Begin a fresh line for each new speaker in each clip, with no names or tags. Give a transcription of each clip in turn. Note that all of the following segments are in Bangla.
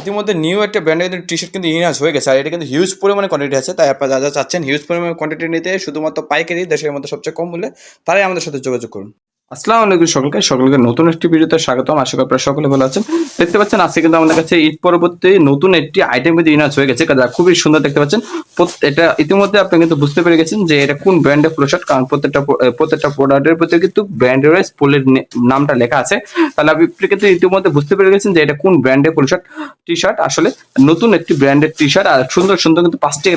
ইতিমধ্যে নিউ একটা ব্র্যান্ডের কিন্তু টি শার্ট কিন্তু ইনার্স হয়ে গেছে, আর এটা কিন্তু হিউজ পরিমাণে কোয়ান্টিটি আছে। তাই আপনারা যা চাচ্ছেন হিউজ পরিমাণে কোয়ান্টিটি নিতে শুধুমাত্র পাইকারি দেশের মধ্যে সবচেয়ে কম মূল্যে, তারাই আমাদের সাথে যোগাযোগ করুন। আসসালামু আলাইকুম সকলকে নতুন একটি ভিডিওতে স্বাগতম। আশা করি আপনারা সকলে ভালো আছেন। দেখতে পাচ্ছেন আজকে কিন্তু আমাদের কাছে ঈদ পরবর্তী নতুন একটি আইটেম কিন্তু ইনার্স হয়ে গেছে, যা খুবই সুন্দর দেখতে পাচ্ছেন। এটা ইতিমধ্যে আপনি কিন্তু বুঝতে পেরে গেছেন যে এটা কোন ব্র্যান্ডের পোলো শার্ট, কারণ প্রত্যেকটা প্রোডাক্টের প্রতি কিন্তু ব্র্যান্ডের ওয়াইজ পোলের নামটা লেখা আছে। তাহলে আপনি কিন্তু ইতিমধ্যে বুঝতে পেরে গেছেন যে এটা কোন ব্র্যান্ডের পোলো শার্ট টি শার্ট। আসলে নতুন একটি ব্র্যান্ডের টি শার্ট, আর সুন্দর সুন্দর কিন্তু 5টি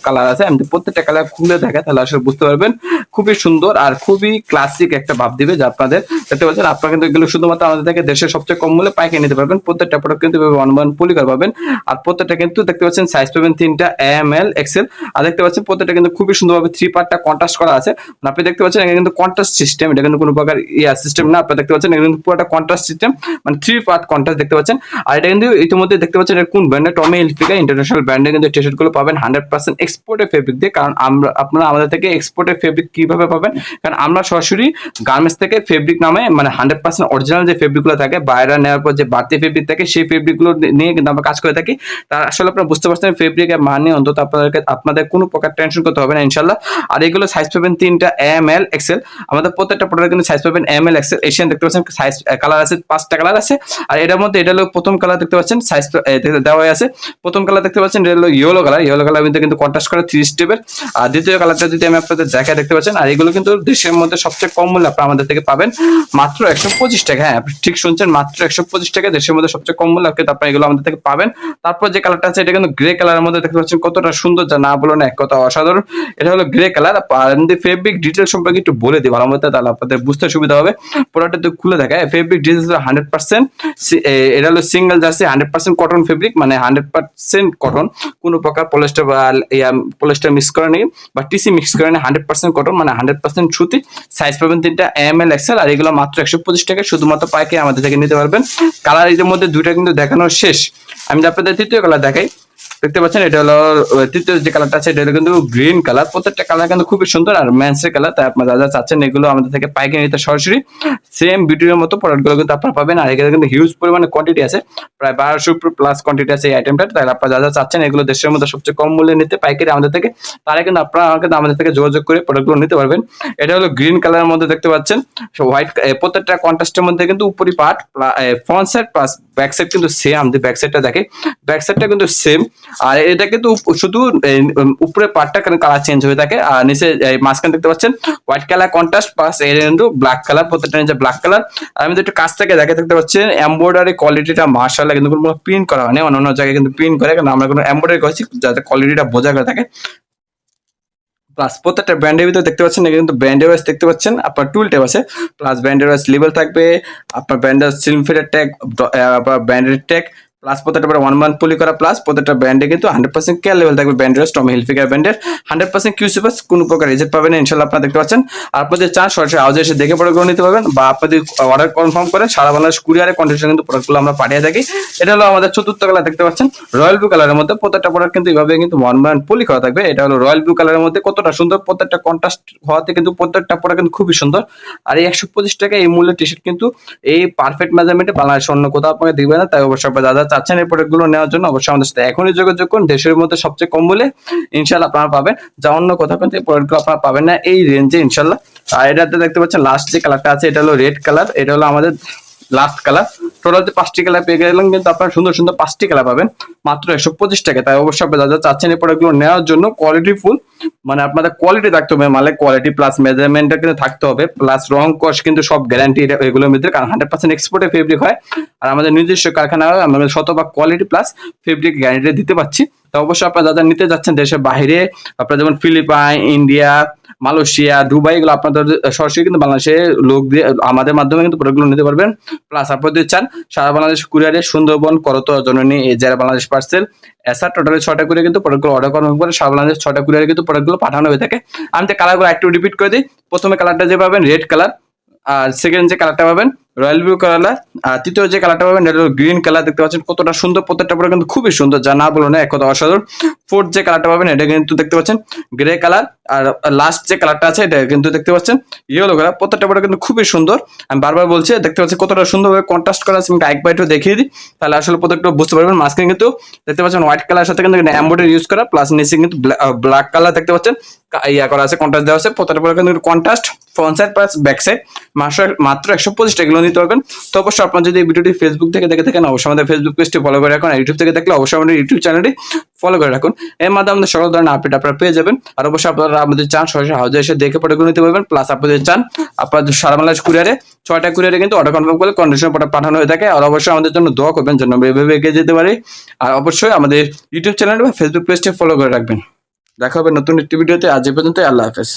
কালার আছে। আমি প্রত্যেকটা কালার খুলে দেখা তাহলে আসলে বুঝতে পারবেন। খুবই সুন্দর আর খুবই ক্লাসিক একটা ভাব দিবে, যা আপনাদের দেখতে পাচ্ছেন। আপনারা কিন্তু এগুলো শুধুমাত্র আমাদের থেকে দেশের সবচেয়ে কম মূল্যে পাইকারি নিতে পারবেন। প্রত্যেকটা প্রোডাক্ট কিন্তু ওয়ান পলিকার পাবেন, আর প্রত্যেকটা কিন্তু দেখতে পাচ্ছেন সাইজ পাবেন 3টা, এম এল এক্সেল। আর দেখতে পাচ্ছেন প্রত্যেকটা কিন্তু খুবই সুন্দরভাবে 3 পার্টটা কন্ট্রাস্ট করা আছে। আপনি দেখতে পাচ্ছেন এটা কিন্তু কন্ট্রাস্ট সিস্টেম, এটা কিন্তু কোনো প্রকার সিস্টেম না। আপনি দেখতে পাচ্ছেন এটা কিন্তু পুরোটা কন্ট্রাস্ট সিস্টেম, মানে 3 পার্ট কন্ট্রাস্ট দেখতে পাচ্ছেন। আর এটা কিন্তু ইতিমধ্যে দেখতে পাচ্ছেন এটা কোন ব্র্যান্ডের, টমি হিলফিগার ইন্টারন্যাশনাল ব্র্যান্ডে কিন্তু টি শার্ট গুলো পাবেন 100% এক্সপোর্টের ফেব্রিক দিয়ে। কারণ আপনারা আমাদের থেকে এক্সপোর্টের ফেব্রিক কিভাবে পাবেন, কারণ আমরা সরাসরি গার্মেন্টস থেকে ফেব্রিক নামে মানে 100% অরিজিনাল যে ফেব্রিক গুলো থাকে, বাইরে নেওয়ার পর যে বাড়তি ফেব্রিক থাকে সেই ফেব্রিক গুলো নিয়ে কিন্তু আমরা কাজ করে থাকি। তার আসলে আপনারা বুঝতে পারছেন ফেব্রিকের মানে অন্তত আপনাদের কোনো প্রকার টেনশন করতে হবে না ইনশাল্লাহ। আর এগুলো সাইজ পাবেন 3টা, এম এল এক্সেল। আমাদের প্রত্যেকটা প্রোডাক্ট কিন্তু সাইজ পাবেন এম এল এক্সেল এশিয়ান। দেখতে পাচ্ছেন সাইজ কালার আছে 5টা কালার আছে। আর এটার মধ্যে এটা হলো প্রথম কালার, দেখতে পাচ্ছেন সাইজ দেওয়া আছে। প্রথম কালার দেখতে পাচ্ছেন এটা হলো ইয়েলো কালার মধ্যে কিন্তু কন্ট্রাস্ট করে 3 স্টেপের। আর দ্বিতীয় কালারটা যদি আমি আপনাদের দেখাই, দেখতে পাচ্ছেন। আর এগুলো কিন্তু দেশের মধ্যে সবচেয়ে কম মূল্যে আপনারা আমাদের থেকে পাবেন মাত্র 125 টাকা। হ্যাঁ, আপনি ঠিক শুনছেন, মাত্র 125 টাকা দেশের মধ্যে সবচেয়ে কম মূল্যে কিন্তু আপনারা এগুলো আমাদের থেকে পাবেন। তারপর যে কালারটা আছে এটা কিন্তু গ্রে কালারের মধ্যে, দেখতে পাচ্ছেন কতটা সুন্দর, যা না বলো না এক কথা অসাধারণ। এটা হলো গ্রে কালার। আর ফেব্রিক ডিটেল সম্পর্কে একটু বলে দিই ভালো মতো, তাহলে আপনাদের বুঝতে সুবিধা হবে। প্রোডাক্টটা তো খুলে দেখায়। ফেব্রিক ডিটেলস 100%, এটা হলো সিঙ্গেল জার্সি 100% কটন ফেব্রিক, মানে 100% কটন, কোনো প্রকার পলিস্টার বা পলিস্টার মিক্স করে নেই বা টিসি মিক্স করে নেই। 100% কটন মানে 100% সুতি। সাইজ পাবেন 3টা, এম এল এক্সেল। আর এগুলো মাত্র 125 টাকা শুধুমাত্র পাইকারি আমাদের থেকে নিতে পারবেন। কালার এর মধ্যে 2টা কিন্তু দেখানো শেষ। আমি আপনাদের তৃতীয় কালার দেখাই। দেখতে পাচ্ছেন এটা হলো তৃতীয় যে কালারটা আছে, এটা হলো কিন্তু গ্রিন কালার। প্রত্যেকটা কালার কিন্তু খুবই সুন্দর আর ম্যান্সের কালার। তাই আপনারা যা চাচ্ছেন এগুলো আমাদের থেকে পাইকারি নিতে সরাসরি সেম ভিডিওর মতো প্রোডাক্টগুলো কিন্তু আপনারা পাবেন। আর এখানে কিন্তু হিউজ পরিমাণে কোয়ান্টিটি আছে, প্রায় 1200 প্লাস কোয়ান্টিটি আছে এই আইটেমটা। তাই আপনারা যা চাচ্ছেন এগুলো দেশের মধ্যে সবচেয়ে কম মূল্যে নিতে পাইকারি আমাদের থেকে, তারা কিন্তু আপনারা আমাদের থেকে যোগাযোগ করে প্রোডাক্টগুলো নিতে পারবেন। এটা হলো গ্রিন কালারের মধ্যে, দেখতে পাচ্ছেন হোয়াইট। প্রত্যেকটা কন্ট্রাস্টের মধ্যে কিন্তু উপরি part front side plus back side কিন্তু সেম। আমাদের ব্যাক সাইডটা দেখে, ব্যাক সাইডটা কিন্তু সেম। আর এটা কিন্তু শুধু উপরে পার্টটা কালার চেঞ্জ হয়ে থাকে, আর নিচে মাঝখানে দেখতে পাচ্ছেন হোয়াইট কালার কন্ট্রাস্ট প্লাস এর কিন্তু ব্ল্যাক কালার, প্রত্যেকটা নিচে ব্ল্যাক কালার। আর আমি একটু কাছ থেকে দেখতে পাচ্ছেন এমব্রয়ডারি কোয়ালিটিটা মাশাআল্লাহ, কিন্তু কোনো প্রিন্ট করা হয়নি। অন্য জায়গায় কিন্তু প্রিন্ট করে, কারণ আমরা কোনো এমব্রয়ডারি করেছি যাতে কোয়ালিটিটা বোঝা করে থাকে। প্লাস প্রত্যেকটা ব্র্যান্ডের ভিতরে দেখতে পাচ্ছেন এখানে কিন্তু ব্র্যান্ডের ওয়াইজ দেখতে পাচ্ছেন আপনার টুল টেপ আছে, প্লাস ব্র্যান্ডের ওয়াইজ লেবেল থাকবে, আপনার ব্র্যান্ডের সিলফেটের ট্যাগ, ব্র্যান্ডের ট্যাগ, প্লাস প্রত্যেকটা 1 মান্থ পলি করা, প্লাস প্রত্যেকটা ব্র্যান্ডে কিন্তু 100% কেয়ার লেভেল থাকবে। ব্র্যান্ডের টমি হিলফিগার ব্র্যান্ডের 100% কিউসি পাস, কোনো প্রকার রিজেক্ট পাবেন না ইনশাআল্লাহ। আপনারা দেখতে পাচ্ছেন। আর আপনাদের চান সরাসরি হাউজে এসে দেখে প্রোডাক্টগুলো নিতে পারবেন, বা আপনাদের অর্ডার কনফার্ম করেন সারা বাংলাদেশ কুরিয়ারে কন্ডিশনে কিন্তু প্রোডাক্টগুলো আমরা পাঠিয়ে থাকি। এটা হলো আমাদের চতুর্থ কালার, দেখতে পাচ্ছেন রয়্যাল ব্লু কালারের মধ্যে। প্রত্যেকটা প্রোডাক্ট কিন্তু এইভাবে কিন্তু 1 মান্থ পলি করা থাকবে। এটা হলো রয়্যাল ব্লু কালারের মধ্যে, কতটা সুন্দর, প্রত্যেকটা কন্ট্রাস্ট হওয়াতে কিন্তু প্রত্যেকটা প্রোডাক্ট কিন্তু খুবই সুন্দর। আর এই 125 টাকা এই মূল্যের টি শার্ট কিন্তু এই পারফেক্ট মেজারমেন্টে বাংলাদেশ অন্য কোথাও আপনাকে দিবে না। তাই অবশ্যই আপনারা যারা চাচ্ছেন এই প্রোডাক্টগুলো নেওয়ার জন্য অবশ্যই আমাদের সাথে এখনই যোগাযোগ করুন। দেশের মধ্যে সবচেয়ে কম মূল্যে ইনশাআল্লাহ আপনারা পাবেন, যা অন্য কোথাও কিন্তু এই প্রোডাক্টগুলো আপনারা পাবেন না এই রেঞ্জে ইনশাআল্লাহ। আর এটাতে দেখতে পাচ্ছেন লাস্ট যে কালারটা আছে এটা হলো রেড কালার। এটা হলো আমাদের লাস্ট কালার। টোটাল যে 5টি কালার পেয়ে গেলেন, কিন্তু আপনারা সুন্দর সুন্দর 5টি কালার পাবেন মাত্র 125 টাকা। তাই অবশ্যই আপনারা যারা চাচ্ছেন এই প্রোডাক্টগুলো নেওয়ার জন্য কোয়ালিটি ফুল, মানে আপনাদের কোয়ালিটি থাকতে হবে, মানে কোয়ালিটি প্লাস মেজারমেন্টটা কিন্তু থাকতে হবে, প্লাস রং কস কিন্তু সব গ্যারান্টি এগুলোর মধ্যে, কারণ 100% এক্সপোর্টের ফেব্রিক হয়। আর আমাদের নিজস্ব কারখানা হয়, আমাদের শতভাগ কোয়ালিটি প্লাস ফেব্রিক গ্যারান্টি দিতে পারছি। তো অবশ্যই আপনারা যারা নিতে যাচ্ছেন দেশের বাইরে, আপনারা যেমন ফিলিপাইন, ইন্ডিয়া, মালয়েশিয়া, দুবাই, এগুলো আপনাদের সরাসরি কিন্তু বাংলাদেশে লোক দিয়ে আমাদের মাধ্যমে কিন্তু প্রোডাক্টগুলো নিতে পারবেন। প্লাস আপনারা যদি চান সারা বাংলাদেশ কুরিয়ারে সুন্দরবন, করতোয়া, জননী, যারা বাংলাদেশ পার্সেল এসা টোটালি 6টা করে কিন্তু প্রোডাক্টগুলো অর্ডার করার পরে সারা বাংলাদেশ 6টা কুরিয়ারে কিন্তু প্রোডাক্টগুলো পাঠানো হয়ে থাকে। আমি তো কালারগুলো একটু রিপিট করে দিই। প্রথমে কালারটা যে পাবেন রেড কালার, আর সেকেন্ড যে কালারটা পাবেন রয়্যাল ব্লু কালার। আর তৃতীয় যে কালারটা পাবেন এটা হলো গ্রিন কালার। দেখতে পাচ্ছেন কতটা সুন্দর, প্রত্যেকটা প্রোডাক্ট কিন্তু খুবই সুন্দর, যা না বলো না, এক কথা অসাধারণ। ফোর্থ যে কালারটা পাবেন এটা কিন্তু দেখতে পাচ্ছেন গ্রে কালার। আর লাস্ট যে কালারটা আছে এটা কিন্তু দেখতে পাচ্ছেন ইয়েলো কালার। প্রত্যেকটা প্রোডাক্ট কিন্তু খুবই সুন্দর। আমি বারবার বলছি, দেখতে পাচ্ছেন কতটা সুন্দরভাবে কন্ট্রাস্ট করা আছে। আমি এক বাইটও দেখিয়ে দিই, তাহলে আসলে প্রত্যেকটা বুঝতে পারবেন। মাঝখানে কিন্তু দেখতে পাচ্ছেন হোয়াইট কালার সাথে কিন্তু এমব্রয়ডারি ইউজ করা, প্লাস নিচে কিন্তু ব্ল্যাক কালার দেখতে পাচ্ছেন ইয়া করা আছে, কন্ট্রাস্ট দেওয়া আছে। প্রত্যেকটা প্রোডাক্ট কিন্তু contrast, front side plus back side. মাত্র 125 টাকা নিতে পারবেন। তো অবশ্যই আপনার যদি এই ভিডিওটি ফেসবুক থেকে দেখে থাকেন, অবশ্যই আমাদের ফেসবুক পেজটি ফলো করে রাখুন। আর ইউটিউব থেকে দেখলে অবশ্যই আমাদের ইউটিউব চ্যানেলটি ফলো করে রাখুন। এর মাধ্যমে আমাদের সকল ধরনের আপডেট আপনারা পেয়ে যাবেন। আর অবশ্যই আপনারা আমাদের চান সরাসরি হাউজে এসে দেখে প্রোডাক্ট নিতে পারবেন। প্লাস আপনাদের চান আপনাদের সারা বাংলাদেশ কুরিয়ারে 6টা কুরিয়ারে কিন্তু অর্ডার কনফার্ম করলে কন্ডিশন প্রোডাক্ট পাঠানো হয়ে থাকে। আর অবশ্যই আমাদের জন্য দোয়া করবেন যেন আমরা এভাবে এগিয়ে যেতে পারি। আর অবশ্যই আমাদের ইউটিউব চ্যানেল বা ফেসবুক পেজটি ফলো করে রাখবেন। দেখা হবে নতুন একটি ভিডিওতে। আজ এই পর্যন্ত, আল্লাহ হাফেজ।